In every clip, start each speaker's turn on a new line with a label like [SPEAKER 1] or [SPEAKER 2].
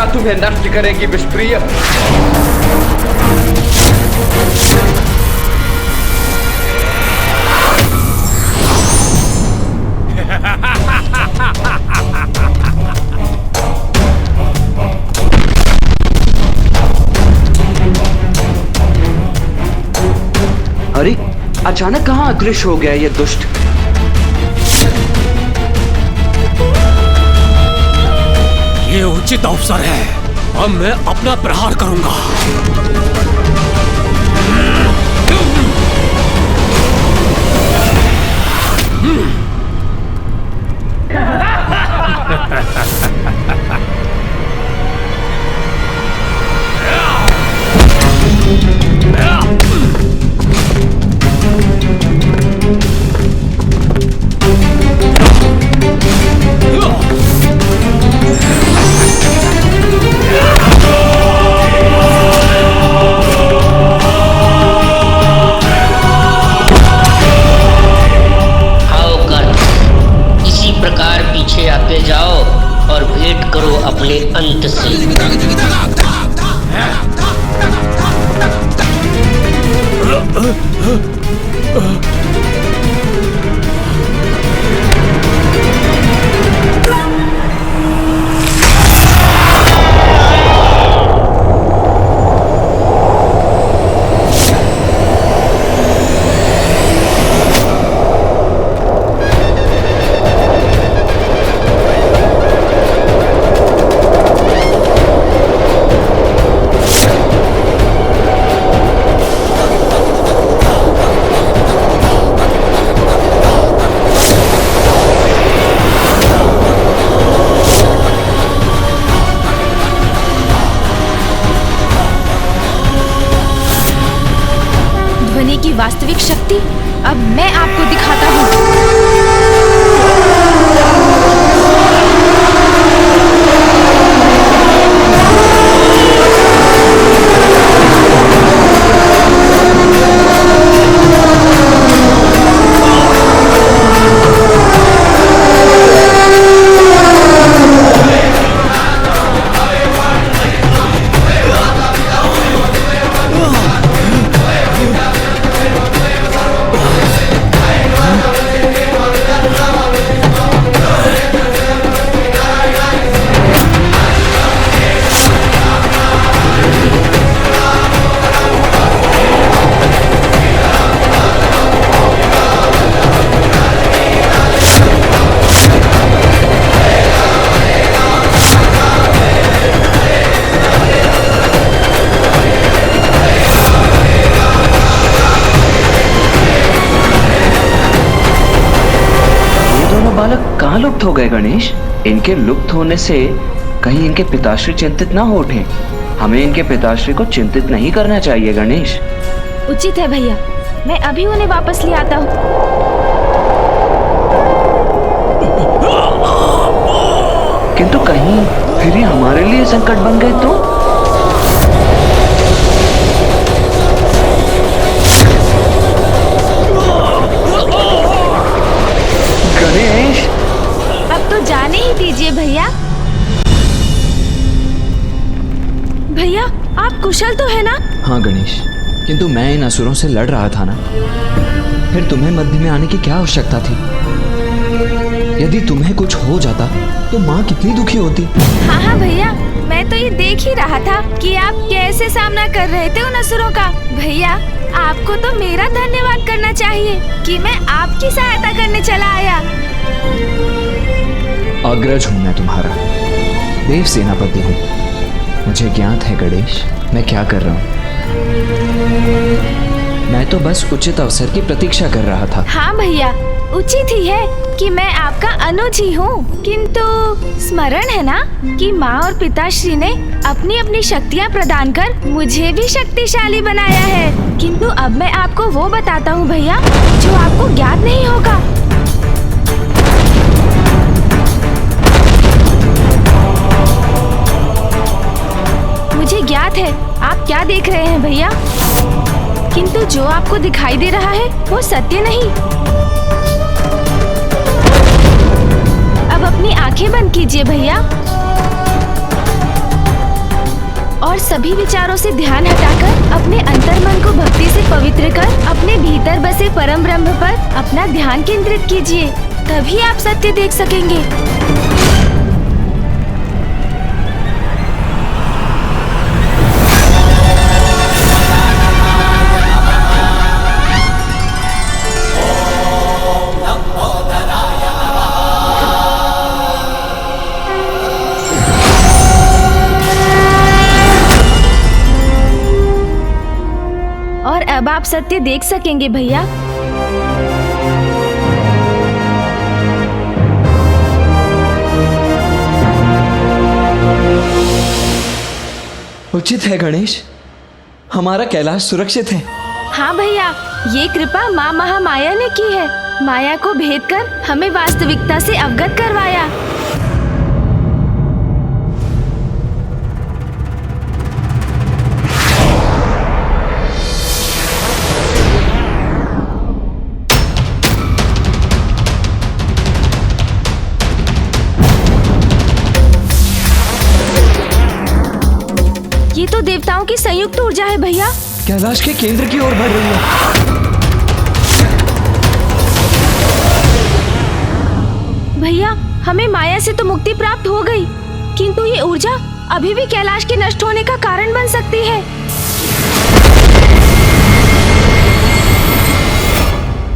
[SPEAKER 1] ऊर्जा तुम्हें नष्ट करेगी विषप्रिय।
[SPEAKER 2] अरे अचानक कहाँ अदृश्य हो गया ये दुष्ट?
[SPEAKER 3] ये उचित अवसर है, अब मैं अपना प्रहार करूंगा।
[SPEAKER 4] अपने अंत से।
[SPEAKER 5] की वास्तविक शक्ति अब मैं आपको दिखाता हूँ।
[SPEAKER 2] बालक कहाँ लुप्त हो गए गणेश? इनके लुप्त होने से कहीं इनके पिताश्री चिंतित ना हो उठे। हमें इनके पिताश्री को चिंतित नहीं करना चाहिए गणेश।
[SPEAKER 5] उचित है भैया, मैं अभी उन्हें वापस ले आता हूँ।
[SPEAKER 2] किंतु कहीं फिर ये हमारे लिए संकट बन गए तो? गणेश,
[SPEAKER 5] अब तो जाने ही दीजिए भैया। भैया आप कुशल तो है ना?
[SPEAKER 6] हाँ गणेश, किंतु मैं इन असुरों से लड़ रहा था ना, फिर तुम्हें मध्य में आने की क्या आवश्यकता थी? यदि तुम्हें कुछ हो जाता तो माँ कितनी दुखी होती।
[SPEAKER 5] हाँ हाँ भैया, मैं तो ये देख ही रहा था कि आप कैसे सामना कर रहे थे उन असुरों का। भैया आपको तो मेरा धन्यवाद करना चाहिए कि मैं आपकी सहायता करने चला आया।
[SPEAKER 6] अग्रज हूँ मैं तुम्हारा, देव सेनापति हूँ। मुझे ज्ञात है गणेश, मैं क्या कर रहा हूँ। मैं तो बस उचित अवसर की प्रतीक्षा कर रहा था।
[SPEAKER 5] हाँ भैया, उचित ही है कि मैं आपका अनुज ही हूँ, किंतु स्मरण है ना कि माँ और पिताश्री ने अपनी अपनी शक्तियाँ प्रदान कर मुझे भी शक्तिशाली बनाया है। किंतु अब मैं आपको वो बताता हूँ भैया जो आपको ज्ञात नहीं होगा। मुझे ज्ञात है आप क्या देख रहे हैं भैया, किंतु जो आपको दिखाई दे रहा है वो सत्य नहीं। अब अपनी आंखें बंद कीजिए भैया। सभी विचारों से ध्यान हटाकर अपने अंतर्मन को भक्ति से पवित्र कर अपने भीतर बसे परम ब्रह्म पर अपना ध्यान केंद्रित कीजिए, तभी आप सत्य देख सकेंगे। और अब आप सत्य देख सकेंगे भैया।
[SPEAKER 6] उचित है गणेश, हमारा कैलाश सुरक्षित है।
[SPEAKER 5] हाँ भैया, ये कृपा माँ महामाया ने की है। माया को भेद कर हमें वास्तविकता से अवगत करवाया। ये तो देवताओं की संयुक्त ऊर्जा है भैया।
[SPEAKER 6] कैलाश के केंद्र की ओर बढ़ रही है।
[SPEAKER 5] भैया, हमें माया से तो मुक्ति प्राप्त हो गई, किंतु ये ऊर्जा अभी भी कैलाश के नष्ट होने का कारण बन सकती है।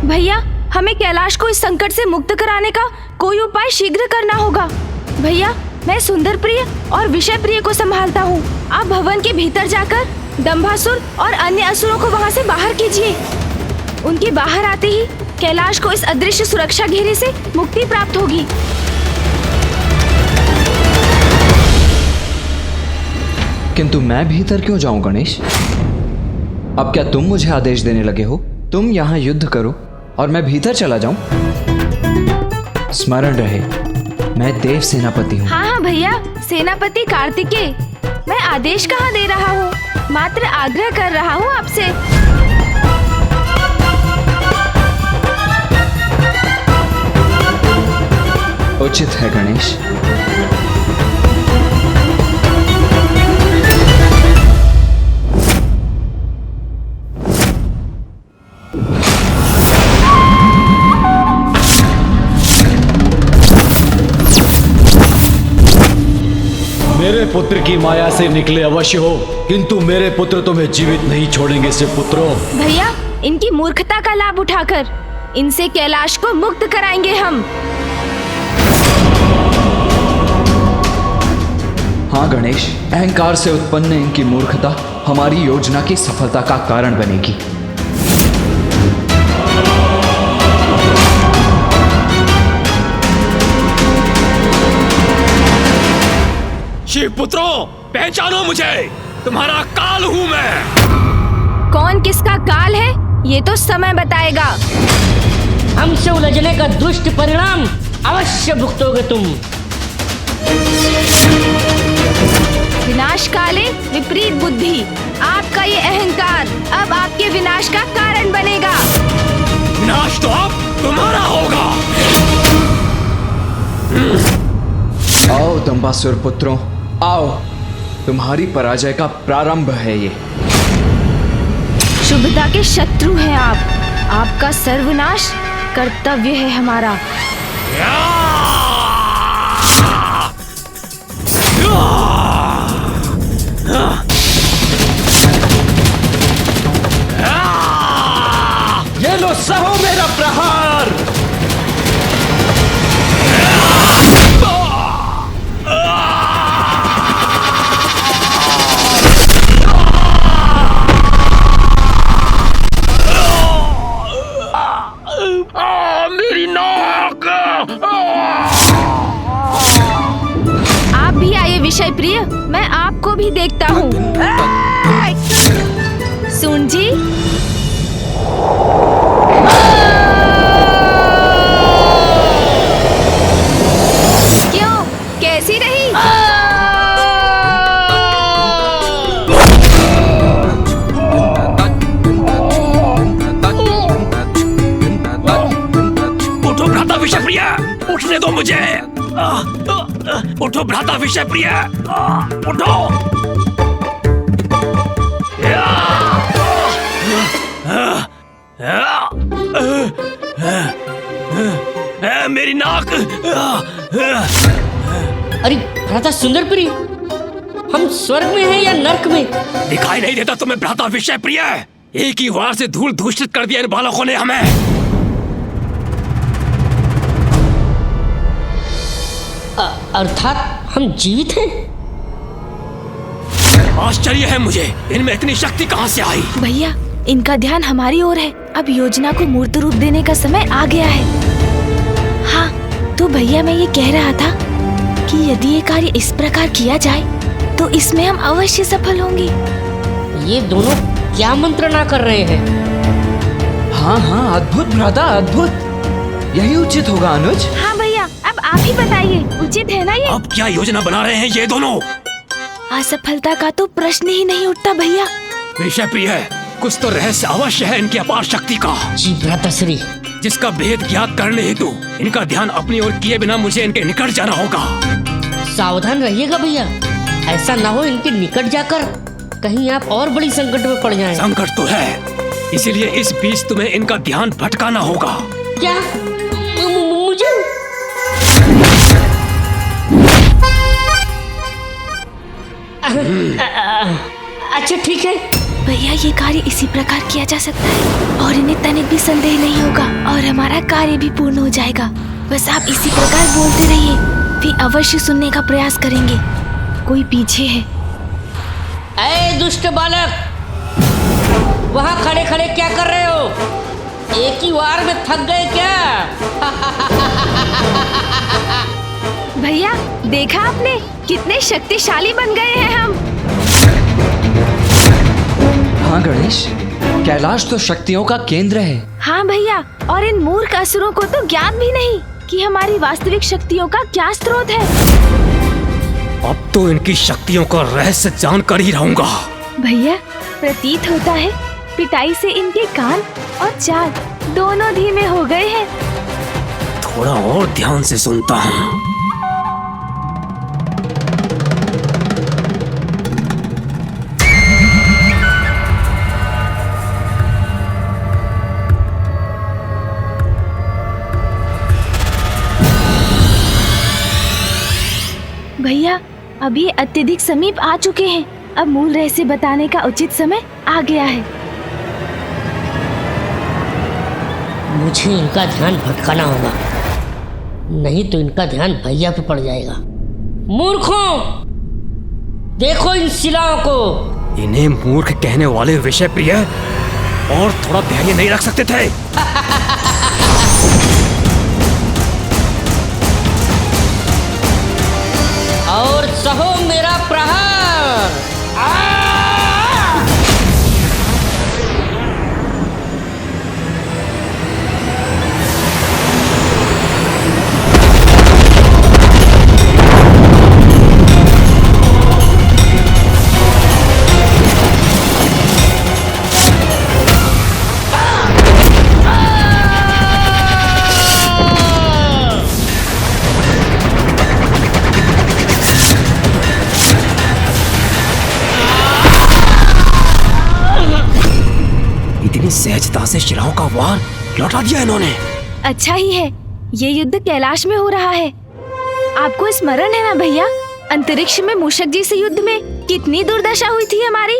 [SPEAKER 5] भैया, हमें कैलाश को इस संकट से मुक्त कराने का कोई उपाय शीघ्र करना होगा। भैया, मैं सुंदर प्रिय और विषय प्रिय को संभालता हूँ। आप भवन के भीतर जाकर दंभासुर और अन्य असुरों को वहाँ से बाहर कीजिए। उनके बाहर आते ही कैलाश को इस अदृश्य सुरक्षा घेरे से मुक्ति प्राप्त होगी।
[SPEAKER 6] किंतु मैं भीतर क्यों जाऊं गणेश? अब क्या तुम मुझे आदेश देने लगे हो? तुम यहाँ युद्ध करो और मैं भीतर चला जाऊं? स्मरण रहे, मैं देव सेनापति हूँ।
[SPEAKER 5] हाँ हाँ भैया, सेनापति कार्तिकेय, मैं आदेश कहाँ दे रहा हूँ, मात्र आग्रह कर रहा हूँ आपसे।
[SPEAKER 6] उचित है गणेश।
[SPEAKER 3] मेरे पुत्र की माया से निकले अवश्य हो, किंतु मेरे पुत्र तुम्हें जीवित नहीं छोड़ेंगे से पुत्रों।
[SPEAKER 5] भैया, इनकी मूर्खता का लाभ उठाकर इनसे कैलाश को मुक्त कराएंगे हम।
[SPEAKER 6] हाँ गणेश, अहंकार से उत्पन्न इनकी मूर्खता हमारी योजना की सफलता का कारण बनेगी।
[SPEAKER 3] शिव पुत्रों, पहचानो मुझे, तुम्हारा काल हूँ मैं।
[SPEAKER 5] कौन किसका काल है, ये तो समय बताएगा।
[SPEAKER 4] हमसे उलझने का दुष्ट परिणाम अवश्य भुगतोगे तुम।
[SPEAKER 5] विनाश काले विपरीत बुद्धि, आपका ये अहंकार अब आपके विनाश का कारण बनेगा।
[SPEAKER 3] विनाश तो अब तुम्हारा होगा।
[SPEAKER 6] आओ दंभासुर पुत्रों, आओ, तुम्हारी पराजय का प्रारंभ है ये।
[SPEAKER 5] शुभता के शत्रु हैं आप, आपका सर्वनाश कर्तव्य है हमारा।
[SPEAKER 3] ये लो, सहो मेरा प्रहार। मेरी नाक।
[SPEAKER 5] आप भी आइए विषय प्रिय, मैं आपको भी देखता हूँ। सुन जी, क्यों, कैसी रही?
[SPEAKER 3] उठो भ्राता विषय प्रिय, उठने दो मुझे। उठो भ्राता विषय प्रिय, उठो।
[SPEAKER 7] मेरी नाक।
[SPEAKER 4] अरे भ्राता सुंदरप्रिय, हम स्वर्ग में हैं या नर्क में?
[SPEAKER 7] दिखाई नहीं देता तुम्हें भ्राता विषय प्रिय? एक ही वार से धूल दूषित कर दिया इन बालकों ने हमें।
[SPEAKER 4] अर्थात हम जीवित हैं?
[SPEAKER 7] आश्चर्य है मुझे, इनमें इतनी शक्ति कहां से आई?
[SPEAKER 5] भैया, इनका ध्यान हमारी ओर है। अब योजना को मूर्त रूप देने का समय आ गया है। हाँ, तो भैया मैं ये कह रहा था कि यदि ये कार्य इस प्रकार किया जाए तो इसमें हम अवश्य सफल होंगे।
[SPEAKER 4] ये दोनों क्या मंत्रणा कर रहे हैं?
[SPEAKER 6] हाँ हाँ, अद्भुत भ्राता, अद्भुत। यही उचित होगा अनुज।
[SPEAKER 5] हाँ भैया, अब आप ही बताइए, उचित है ना ये?
[SPEAKER 7] अब क्या योजना बना रहे हैं ये दोनों?
[SPEAKER 5] असफलता का तो प्रश्न ही नहीं उठता भैया।
[SPEAKER 7] विषय प्रिय, कुछ तो रहस्य अवश्य है इनकी अपार शक्ति का,
[SPEAKER 4] जी भ्राताश्री।
[SPEAKER 7] जिसका भेद ज्ञात करने हेतु इनका ध्यान अपनी ओर किए बिना मुझे इनके निकट जाना होगा।
[SPEAKER 4] सावधान रहिएगा भैया, ऐसा ना हो इनके निकट जाकर कहीं आप और बड़ी संकट में पड़ जाएं।
[SPEAKER 7] संकट तो है, इसीलिए इस बीच तुम्हें इनका ध्यान भटकाना होगा।
[SPEAKER 4] क्या मुझे? अच्छा ठीक है
[SPEAKER 5] भैया, ये कार्य इसी प्रकार किया जा सकता है और इन्हें तनिक भी संदेह नहीं होगा और हमारा कार्य भी पूर्ण हो जाएगा। बस आप इसी प्रकार बोलते रहिए, वे अवश्य सुनने का प्रयास करेंगे। कोई पीछे है।
[SPEAKER 4] ऐ दुष्ट बालक, वहाँ खड़े खड़े क्या कर रहे हो? एक ही वार में थक गए क्या?
[SPEAKER 5] भैया, देखा आपने कितने शक्तिशाली बन गए हैं हम।
[SPEAKER 6] हाँ गणेश, कैलाश तो शक्तियों का केंद्र है।
[SPEAKER 5] हाँ भैया, और इन मूर्ख असुरों को तो ज्ञात भी नहीं कि हमारी वास्तविक शक्तियों का क्या स्रोत है।
[SPEAKER 7] अब तो इनकी शक्तियों का रहस्य जानकर ही रहूंगा।
[SPEAKER 5] भैया, प्रतीत होता है पिटाई से इनके कान और चाल दोनों धीमे हो गए हैं।
[SPEAKER 7] थोड़ा और ध्यान से सुनता हूँ।
[SPEAKER 5] भैया, अब ये अत्यधिक समीप आ चुके हैं। अब मूल रहस्य बताने का उचित समय आ गया है।
[SPEAKER 4] मुझे इनका ध्यान भटकाना होगा, नहीं तो इनका ध्यान भैया पे पड़ जाएगा। मूर्खों, देखो इन शिलाओं को।
[SPEAKER 7] इन्हें मूर्ख कहने वाले विषय प्रिय और थोड़ा धैर्य नहीं रख सकते थे?
[SPEAKER 4] और सहो मेरा प्रहार।
[SPEAKER 7] इतनी सहजता से शिलाओं का वार लौटा दिया इन्होंने।
[SPEAKER 5] अच्छा ही है, ये युद्ध कैलाश में हो रहा है। आपको स्मरण है ना भैया, अंतरिक्ष में मूषक जी से युद्ध में कितनी दुर्दशा हुई थी हमारी।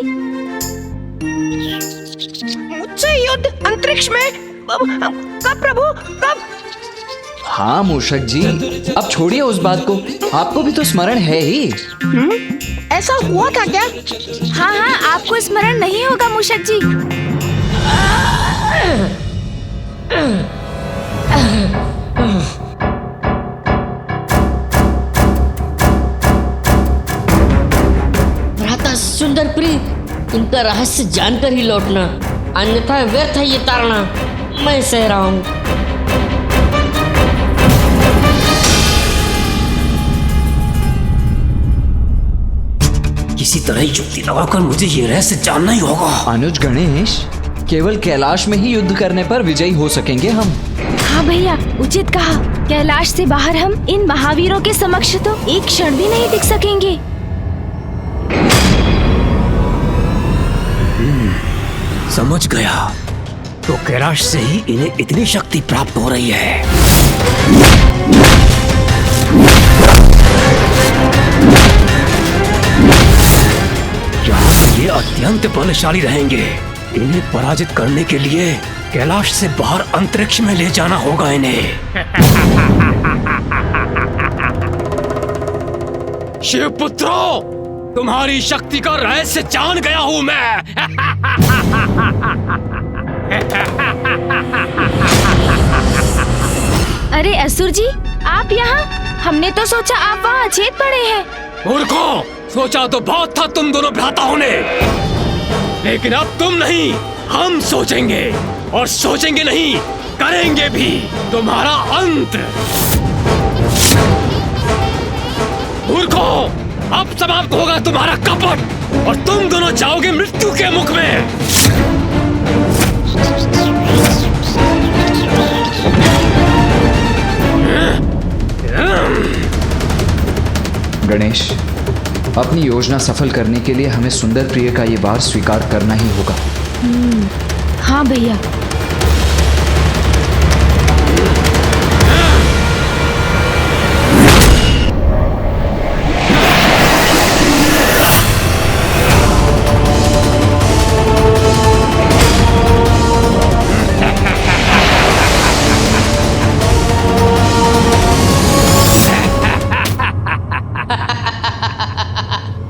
[SPEAKER 8] मुझसे युद्ध अंतरिक्ष में? कब प्रभु, कब?
[SPEAKER 6] हाँ मूषक जी, अब छोड़िए उस बात को, आपको भी तो स्मरण है ही।
[SPEAKER 8] ऐसा हुआ था क्या?
[SPEAKER 5] हाँ हाँ, आपको स्मरण नहीं होगा मूषक जी।
[SPEAKER 4] भ्राता सुंदरप्रिय, इनका रहस्य जानकर ही लौटना, अन्यथा व्यर्थ है ये ताड़ना। मैं सह रहा हूँ।
[SPEAKER 7] किसी तरह युक्ति लगाकर मुझे ये रहस्य जानना ही होगा।
[SPEAKER 6] अनुज गणेश, केवल कैलाश में ही युद्ध करने पर विजयी हो सकेंगे हम।
[SPEAKER 5] हाँ भैया, उचित कहा। कैलाश से बाहर हम इन महावीरों के समक्ष तो एक क्षण भी नहीं टिक सकेंगे।
[SPEAKER 7] समझ गया, तो कैलाश से ही इन्हें इतनी शक्ति प्राप्त हो रही है। ये अत्यंत बलशाली रहेंगे। इन्हें पराजित करने के लिए कैलाश से बाहर अंतरिक्ष में ले जाना होगा इन्हें। शिवपुत्रों, तुम्हारी शक्ति का रहस्य जान गया हूं मैं।
[SPEAKER 5] अरे असुर जी, आप यहाँ? हमने तो सोचा आप वहाँ अचेत पड़े हैं।
[SPEAKER 7] मूर्खों, सोचा तो बहुत था तुम दोनों भ्राताओं ने, लेकिन अब तुम नहीं, हम सोचेंगे, और सोचेंगे नहीं, करेंगे भी तुम्हारा अंत। मूर्खों, अब समाप्त होगा तुम्हारा कपट और तुम दोनों जाओगे मृत्यु के मुख में।
[SPEAKER 6] गणेश, अपनी योजना सफल करने के लिए हमें सुंदर प्रिय का ये वार स्वीकार करना ही होगा।
[SPEAKER 5] हाँ भैया।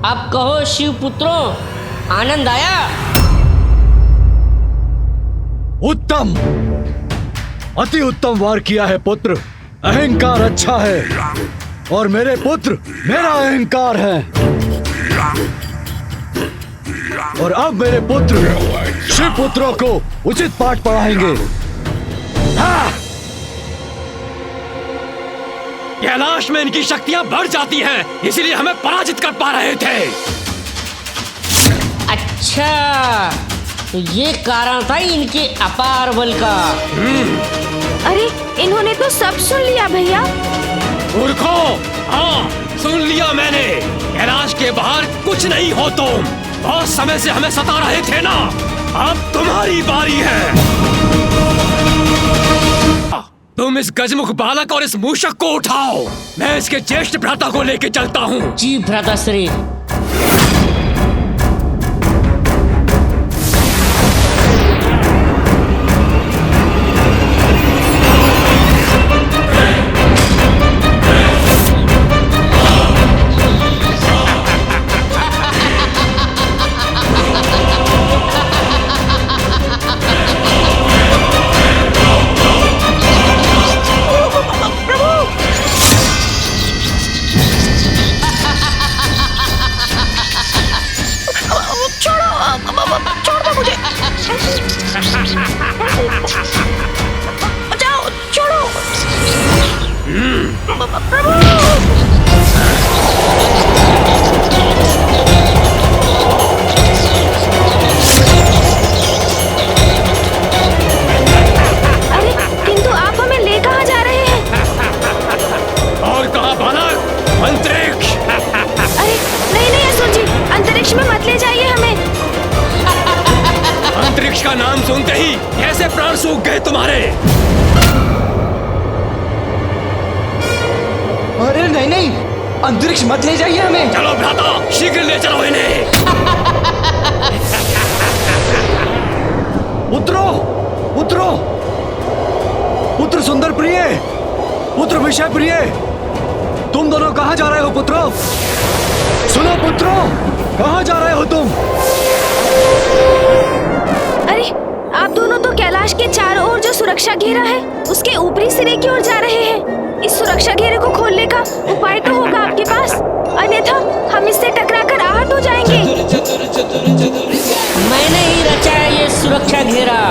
[SPEAKER 4] अब कहो शिव पुत्रों, आनंद आया?
[SPEAKER 3] उत्तम, अति उत्तम वार किया है पुत्र। अहंकार अच्छा है और मेरे पुत्र मेरा अहंकार है। और अब मेरे पुत्र शिव पुत्रों को उचित पाठ पढ़ाएंगे। हाँ!
[SPEAKER 7] कैलाश में इनकी शक्तियां बढ़ जाती हैं, इसलिए हमें पराजित कर पा रहे थे।
[SPEAKER 4] अच्छा, तो ये कारण था इनके अपार बल का।
[SPEAKER 5] अरे इन्होंने तो सब सुन लिया भैया।
[SPEAKER 7] मूर्खों, हाँ सुन लिया मैंने। कैलाश के बाहर कुछ नहीं हो तुम। बहुत समय से हमें सता रहे थे ना, अब तुम्हारी बारी है। तुम इस गजमुख बालक और इस मूषक को उठाओ, मैं इसके ज्येष्ठ भ्राता को लेके चलता हूँ।
[SPEAKER 4] जी भ्राताश्री।
[SPEAKER 7] सुनते ही कैसे प्राण सूख गए तुम्हारे।
[SPEAKER 6] अरे नहीं नहीं, अंतरिक्ष मत ले जाइए हमें।
[SPEAKER 7] चलो भ्राता, शीघ्र ले चलो इन्हें।
[SPEAKER 3] पुत्रो, पुत्रो, पुत्र सुंदर प्रिय, पुत्र विषय प्रिय, तुम दोनों कहाँ जा रहे हो पुत्रो? सुनो पुत्रो, कहाँ जा रहे हो तुम?
[SPEAKER 5] अरे आप दोनों तो कैलाश के चारों ओर जो सुरक्षा घेरा है उसके ऊपरी सिरे की ओर जा रहे हैं। इस सुरक्षा घेरे को खोलने का उपाय तो होगा आपके पास, अन्यथा हम इससे टकराकर आहत हो जाएंगे।
[SPEAKER 4] मैंने ही रचा है ये सुरक्षा घेरा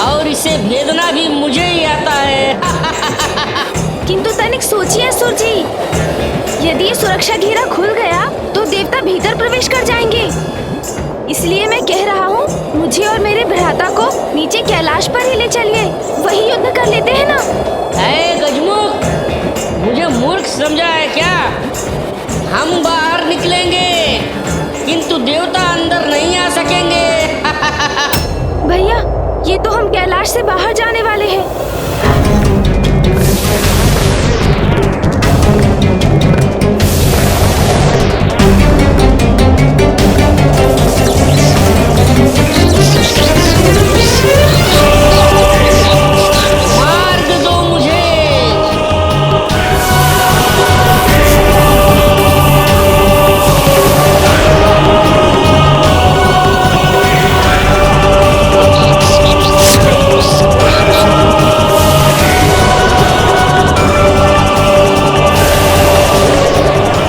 [SPEAKER 4] और इसे भेदना भी मुझे ही आता है।
[SPEAKER 5] किंतु तनिक सोचिए असुर जी, यदि ये सुरक्षा घेरा खुल गया तो देवता भीतर प्रवेश कर जाएंगे। इसलिए मैं कह रहा हूँ, मुझे और मेरे भ्राता को नीचे कैलाश पर ही ले चलिए, वही युद्ध कर लेते हैं ना।
[SPEAKER 4] ऐ गजमुख, मुझे मूर्ख समझा है क्या? हम बाहर निकलेंगे किंतु देवता अंदर नहीं आ सकेंगे।
[SPEAKER 5] भैया ये तो हम कैलाश से बाहर जाने वाले हैं।
[SPEAKER 4] मार्ग दो मुझे।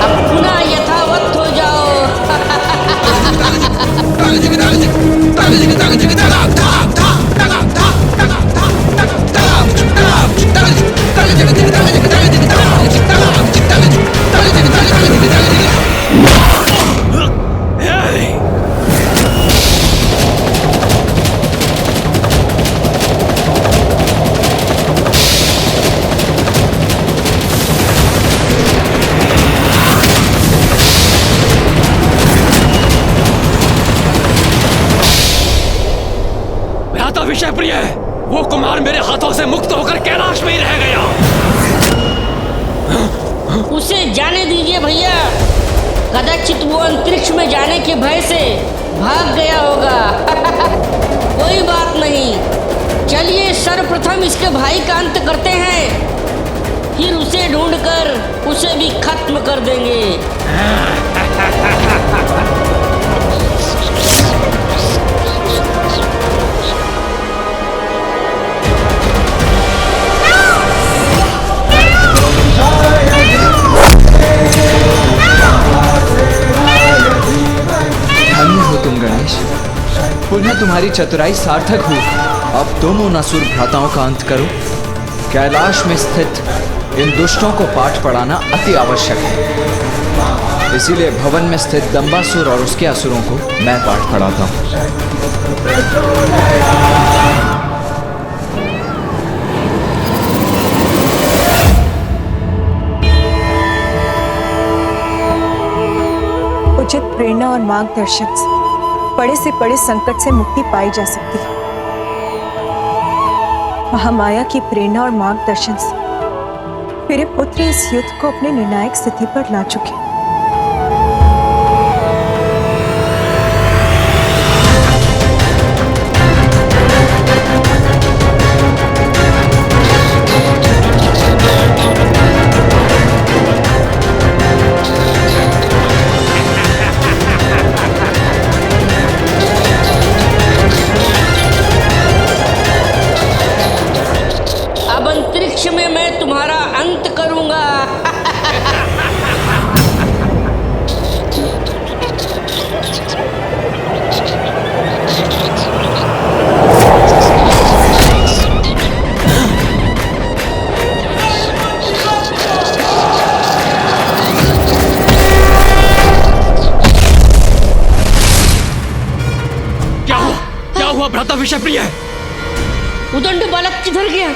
[SPEAKER 4] अब पुनः यथावत हो जाओ।
[SPEAKER 7] भ्राता विषय प्रिय, वो कुमार मेरे हाथों से मुक्त होकर कैलाश में ही रह गया।
[SPEAKER 4] उसे जाने दीजिए भैया, कदाचित वो अंतरिक्ष में जाने के भय से भाग गया होगा। कोई बात नहीं, चलिए सर्वप्रथम इसके भाई का अंत करते हैं, फिर उसे ढूंढकर उसे भी खत्म कर देंगे।
[SPEAKER 6] धन्य हो तुम गणेश, पुनः तुम्हारी चतुराई सार्थक हुई। अब तुम उन असुर भ्राताओं का अंत करो। कैलाश में स्थित इन दुष्टों को पाठ पढ़ाना अति आवश्यक है, इसीलिए भवन में स्थित दंबासुर और उसके असुरों को मैं पाठ पढ़ाता हूँ।
[SPEAKER 9] उचित प्रेरणा और मार्गदर्शन से बड़े से बड़े संकट से मुक्ति पाई जा सकती है। महामाया की प्रेरणा और मार्गदर्शन से मेरे पुत्र इस युद्ध को अपने निर्णायक स्थिति पर ला चुके हैं।
[SPEAKER 4] अब अंतरिक्ष में मैं तुम्हारा अंत करूंगा।
[SPEAKER 7] क्या हुआ भ्राता विषय प्रिय?
[SPEAKER 4] उदंड बालक किधर गया?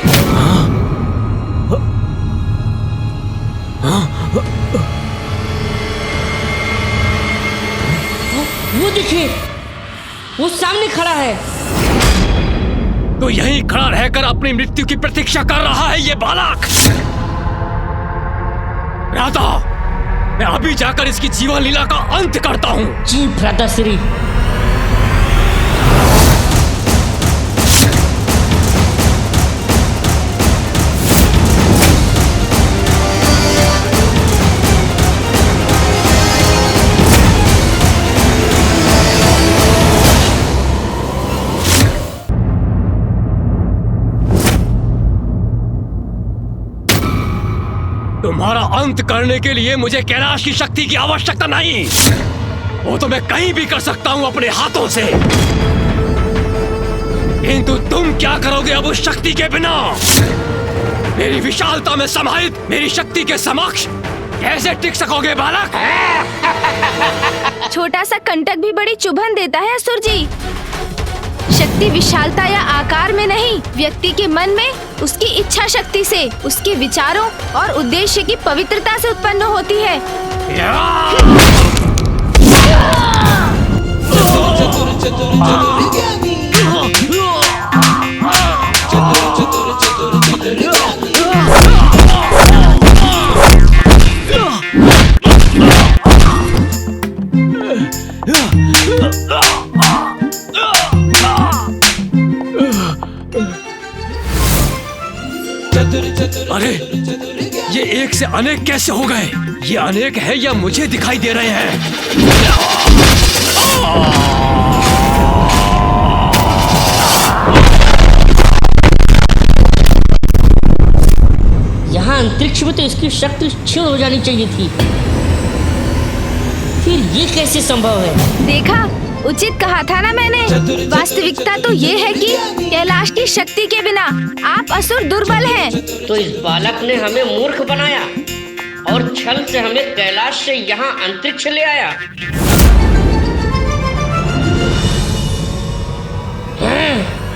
[SPEAKER 4] वो देखिए, वो सामने खड़ा है।
[SPEAKER 7] तो यहीं खड़ा रहकर अपनी मृत्यु की प्रतीक्षा कर रहा है ये बालक। भ्राता, मैं अभी जाकर इसकी जीवन लीला का अंत करता हूँ।
[SPEAKER 4] जी भ्राताश्री।
[SPEAKER 7] तुम्हारा अंत करने के लिए मुझे कैलाश की शक्ति की आवश्यकता नहीं, वो तो मैं कहीं भी कर सकता हूं अपने हाथों से। किंतु तुम क्या करोगे अब उस शक्ति के बिना? मेरी विशालता में समाहित मेरी शक्ति के समक्ष कैसे टिक सकोगे बालक?
[SPEAKER 5] छोटा सा कंटक भी बड़ी चुभन देता है असुर जी। शक्ति विशालता या आकार में नहीं, व्यक्ति के मन में उसकी इच्छा शक्ति से, उसके विचारों और उद्देश्य की पवित्रता से उत्पन्न होती है।
[SPEAKER 7] अरे ये एक से अनेक कैसे हो गए? ये अनेक है या मुझे दिखाई दे रहे हैं?
[SPEAKER 4] यहाँ अंतरिक्ष में तो इसकी शक्ति क्षीण हो जानी चाहिए थी, फिर ये कैसे संभव है?
[SPEAKER 5] देखा, उचित कहा था ना मैंने। वास्तविकता तो ये है कि कैलाश की शक्ति के बिना आप असुर दुर्बल हैं।
[SPEAKER 4] तो इस बालक ने हमें मूर्ख बनाया और छल से हमें कैलाश से यहाँ अंतरिक्ष ले आया।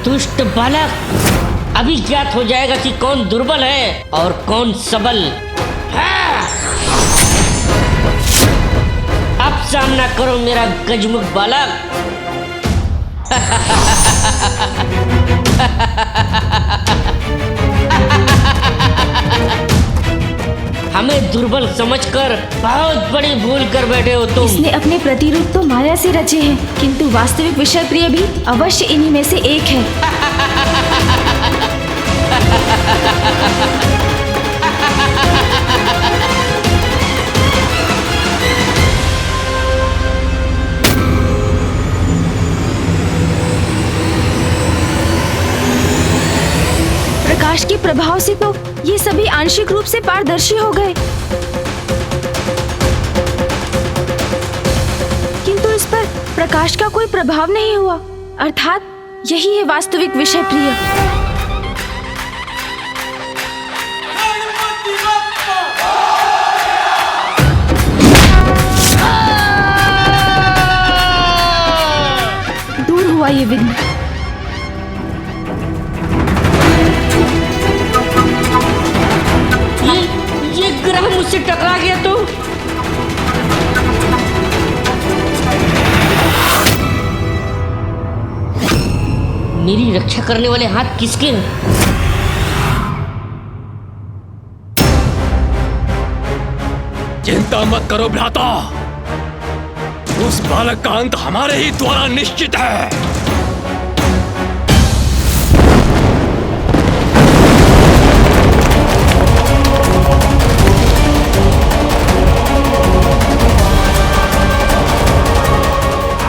[SPEAKER 4] दुष्ट बालक, अभी ज्ञात हो जाएगा कि कौन दुर्बल है और कौन सबल। अब सामना करो मेरा गजमुख बालक। हमें दुर्बल समझकर बहुत बड़ी भूल कर बैठे हो तुम।
[SPEAKER 5] इसने अपने प्रतिरूप तो माया से रचे हैं, किंतु वास्तविक विषय प्रिय भी अवश्य इन्हीं में से एक है। प्रकाश के प्रभाव से तो ये सभी आंशिक रूप से पारदर्शी हो गए, किंतु इस पर प्रकाश का कोई प्रभाव नहीं हुआ, अर्थात यही है वास्तविक विषय प्रिय। दूर हुआ ये विघ्न।
[SPEAKER 4] ये ग्रह मुझसे टकरा गया तो मेरी रक्षा करने वाले हाथ किसके हैं?
[SPEAKER 7] चिंता मत करो भ्राता, उस बालक का अंत हमारे ही द्वारा निश्चित है।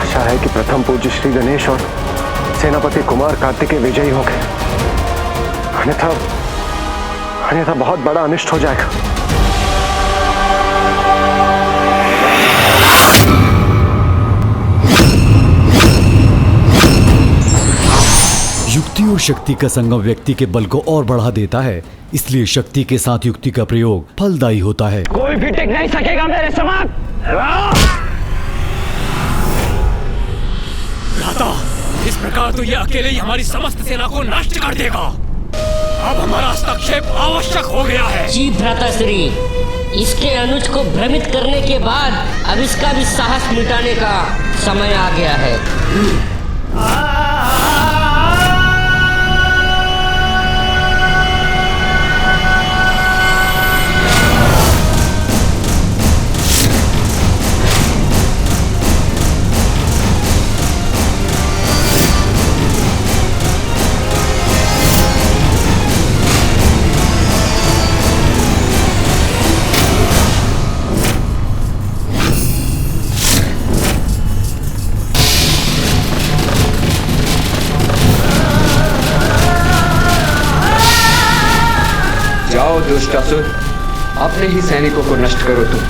[SPEAKER 3] आशा है कि प्रथम पूज्य श्री गणेश और सेनापति कुमार कार्तिकेय विजयी हो गए, अन्यथा बहुत बड़ा अनिष्ट हो जाएगा।
[SPEAKER 10] युक्ति और शक्ति का संगम व्यक्ति के बल को और बढ़ा देता है, इसलिए शक्ति के साथ युक्ति का प्रयोग फलदायी होता है।
[SPEAKER 1] कोई भी टिक नहीं सकेगा मेरे समान।
[SPEAKER 7] भ्राता, इस प्रकार तो ये अकेले ही हमारी समस्त सेना को नष्ट कर देगा। अब हमारा हस्तक्षेप आवश्यक हो गया है।
[SPEAKER 4] जी भ्राता श्री, इसके अनुज को भ्रमित करने के बाद अब इसका भी साहस मिटाने का समय आ गया है।
[SPEAKER 1] जाओ दुष्टासुर, अपने ही सैनिकों को नष्ट करो तुम।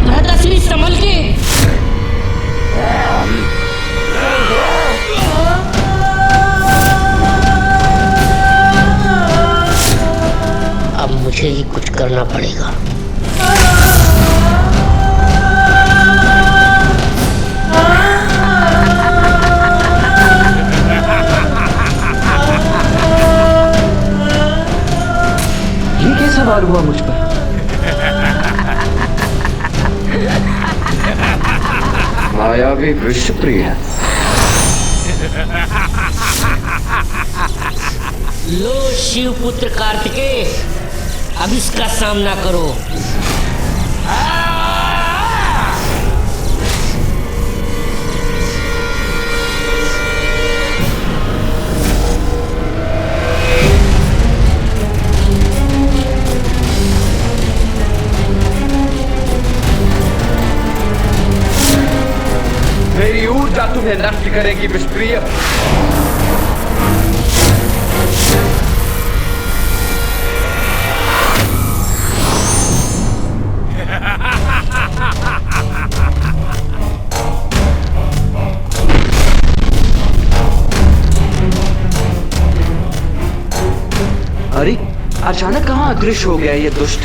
[SPEAKER 4] भ्राताश्री संभल के। अब मुझे ही कुछ करना पड़ेगा।
[SPEAKER 2] सवार हुआ मुझ पर।
[SPEAKER 1] भी विश्वप्रिय है।
[SPEAKER 4] लो शिवपुत्र कार्तिकेय, अब इसका सामना करो।
[SPEAKER 1] मेरी ऊर्जा तुम्हें नष्ट करेगी विश्वप्रिय।
[SPEAKER 2] अरे अचानक कहाँ अदृश्य हो गया ये दुष्ट?